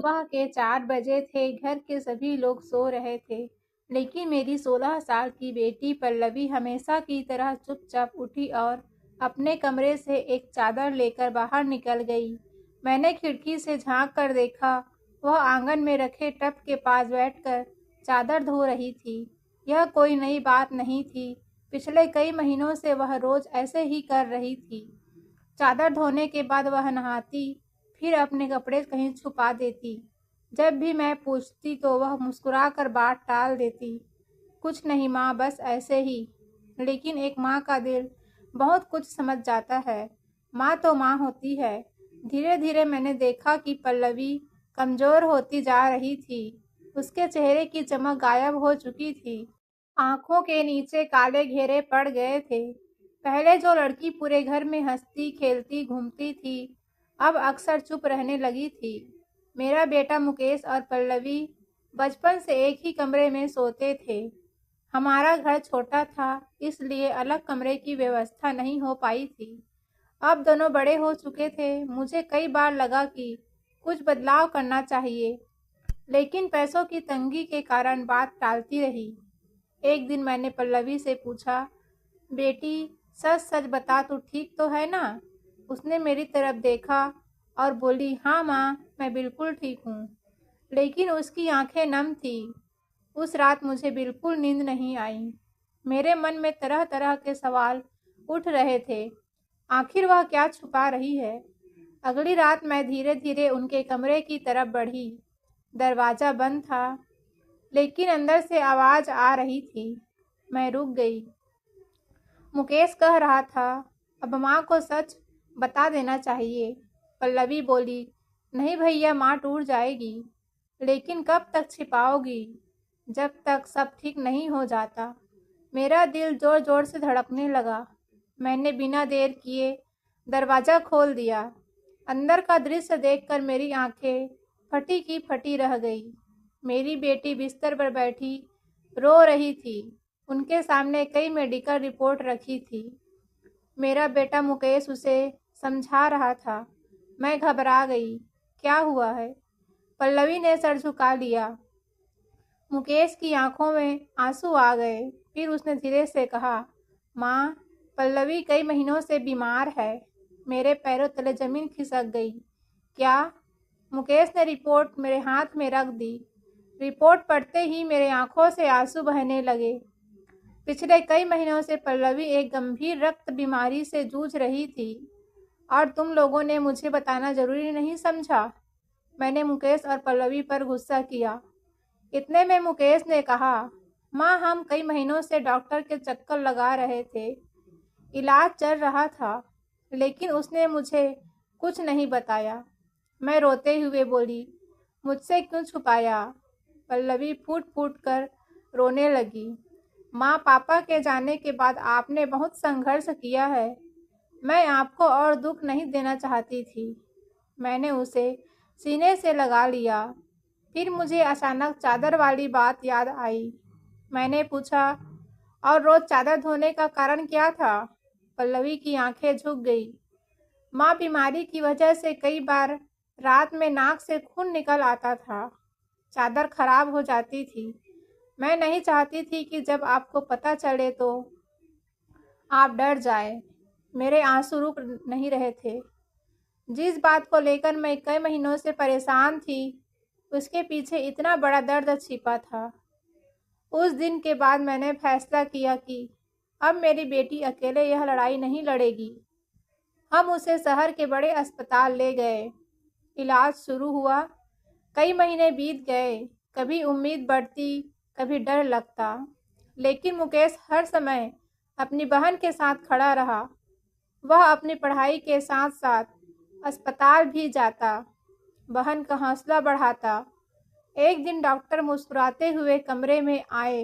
सुबह के 4 बजे थे। घर के सभी लोग सो रहे थे, लेकिन मेरी 16 साल की बेटी पल्लवी हमेशा की तरह चुपचाप उठी और अपने कमरे से एक चादर लेकर बाहर निकल गई। मैंने खिड़की से झांक कर देखा, वह आंगन में रखे टब के पास बैठकर चादर धो रही थी। यह कोई नई बात नहीं थी। पिछले कई महीनों से वह रोज ऐसे ही कर रही थी। चादर धोने के बाद वह नहाती, फिर अपने कपड़े कहीं छुपा देती। जब भी मैं पूछती तो वह मुस्कुराकर बात टाल देती। कुछ नहीं माँ, बस ऐसे ही। लेकिन एक माँ का दिल बहुत कुछ समझ जाता है। माँ तो माँ होती है। धीरे धीरे मैंने देखा कि पल्लवी कमजोर होती जा रही थी। उसके चेहरे की चमक गायब हो चुकी थी। आंखों के नीचे काले घेरे पड़ गए थे। पहले जो लड़की पूरे घर में हंसती खेलती घूमती थी, अब अक्सर चुप रहने लगी थी। मेरा बेटा मुकेश और पल्लवी बचपन से एक ही कमरे में सोते थे। हमारा घर छोटा था, इसलिए अलग कमरे की व्यवस्था नहीं हो पाई थी। अब दोनों बड़े हो चुके थे। मुझे कई बार लगा कि कुछ बदलाव करना चाहिए, लेकिन पैसों की तंगी के कारण बात टालती रही। एक दिन मैंने पल्लवी से पूछा, बेटी सच सच बता, तू ठीक तो है ना? उसने मेरी तरफ देखा और बोली, हाँ माँ, मैं बिल्कुल ठीक हूँ। लेकिन उसकी आंखें नम थी। उस रात मुझे बिल्कुल नींद नहीं आई। मेरे मन में तरह तरह के सवाल उठ रहे थे। आखिर वह क्या छुपा रही है? अगली रात मैं धीरे धीरे उनके कमरे की तरफ बढ़ी। दरवाज़ा बंद था, लेकिन अंदर से आवाज़ आ रही थी। मैं रुक गई। मुकेश कह रहा था, अब माँ को सच बता देना चाहिए। पल्लवी बोली, नहीं भैया, माँ टूट जाएगी। लेकिन कब तक छिपाओगी? जब तक सब ठीक नहीं हो जाता। मेरा दिल जोर जोर से धड़कने लगा। मैंने बिना देर किए दरवाज़ा खोल दिया। अंदर का दृश्य देखकर मेरी आंखें फटी की फटी रह गई। मेरी बेटी बिस्तर पर बैठी रो रही थी। उनके सामने कई मेडिकल रिपोर्ट रखी थी। मेरा बेटा मुकेश उसे समझा रहा था। मैं घबरा गई। क्या हुआ है? पल्लवी ने सर झुका लिया। मुकेश की आंखों में आंसू आ गए। फिर उसने धीरे से कहा, माँ, पल्लवी कई महीनों से बीमार है। मेरे पैरों तले जमीन खिसक गई। क्या? मुकेश ने रिपोर्ट मेरे हाथ में रख दी। रिपोर्ट पढ़ते ही मेरे आंखों से आंसू बहने लगे। पिछले कई महीनों से पल्लवी एक गंभीर रक्त बीमारी से जूझ रही थी, और तुम लोगों ने मुझे बताना जरूरी नहीं समझा। मैंने मुकेश और पल्लवी पर गुस्सा किया। इतने में मुकेश ने कहा, माँ, हम कई महीनों से डॉक्टर के चक्कर लगा रहे थे। इलाज चल रहा था, लेकिन उसने मुझे कुछ नहीं बताया। मैं रोते हुए बोली, मुझसे क्यों छुपाया? पल्लवी फूट फूट कर रोने लगी। माँ, पापा के जाने के बाद आपने बहुत संघर्ष किया है। मैं आपको और दुख नहीं देना चाहती थी। मैंने उसे सीने से लगा लिया। फिर मुझे अचानक चादर वाली बात याद आई। मैंने पूछा, और रोज चादर धोने का कारण क्या था? पल्लवी की आंखें झुक गई। माँ, बीमारी की वजह से कई बार रात में नाक से खून निकल आता था। चादर खराब हो जाती थी। मैं नहीं चाहती थी कि जब आपको पता चले तो आप डर जाए। मेरे आंसू रुक नहीं रहे थे। जिस बात को लेकर मैं कई महीनों से परेशान थी, उसके पीछे इतना बड़ा दर्द छिपा था। उस दिन के बाद मैंने फैसला किया कि अब मेरी बेटी अकेले यह लड़ाई नहीं लड़ेगी। हम उसे शहर के बड़े अस्पताल ले गए। इलाज शुरू हुआ। कई महीने बीत गए। कभी उम्मीद बढ़ती, कभी डर लगता। लेकिन मुकेश हर समय अपनी बहन के साथ खड़ा रहा। वह अपनी पढ़ाई के साथ साथ अस्पताल भी जाता, बहन का हौसला बढ़ाता। एक दिन डॉक्टर मुस्कुराते हुए कमरे में आए।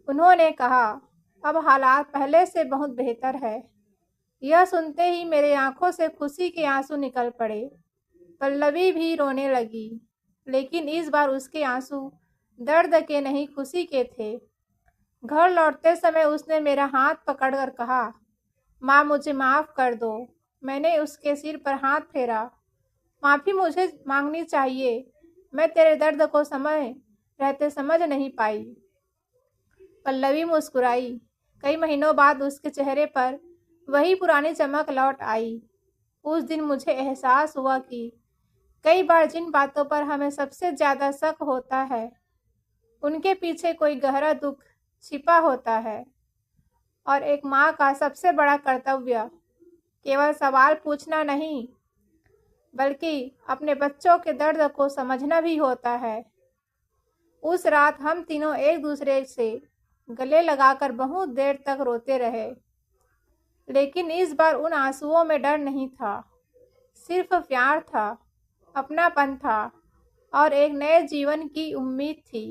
उन्होंने कहा, अब हालात पहले से बहुत बेहतर है। यह सुनते ही मेरे आंखों से खुशी के आंसू निकल पड़े। पल्लवी भी रोने लगी, लेकिन इस बार उसके आंसू दर्द के नहीं, खुशी के थे। घर लौटते समय उसने मेरा हाथ पकड़कर कहा, माँ, मुझे माफ़ कर दो। मैंने उसके सिर पर हाथ फेरा। माफ़ी मुझे मांगनी चाहिए। मैं तेरे दर्द को समय रहते समझ नहीं पाई। पल्लवी मुस्कुराई। कई महीनों बाद उसके चेहरे पर वही पुरानी चमक लौट आई। उस दिन मुझे एहसास हुआ कि कई बार जिन बातों पर हमें सबसे ज़्यादा शक होता है, उनके पीछे कोई गहरा दुख छिपा होता है। और एक माँ का सबसे बड़ा कर्तव्य केवल सवाल पूछना नहीं, बल्कि अपने बच्चों के दर्द को समझना भी होता है। उस रात हम तीनों एक दूसरे से गले लगाकर बहुत देर तक रोते रहे, लेकिन इस बार उन आंसुओं में डर नहीं था, सिर्फ प्यार था, अपनापन था और एक नए जीवन की उम्मीद थी।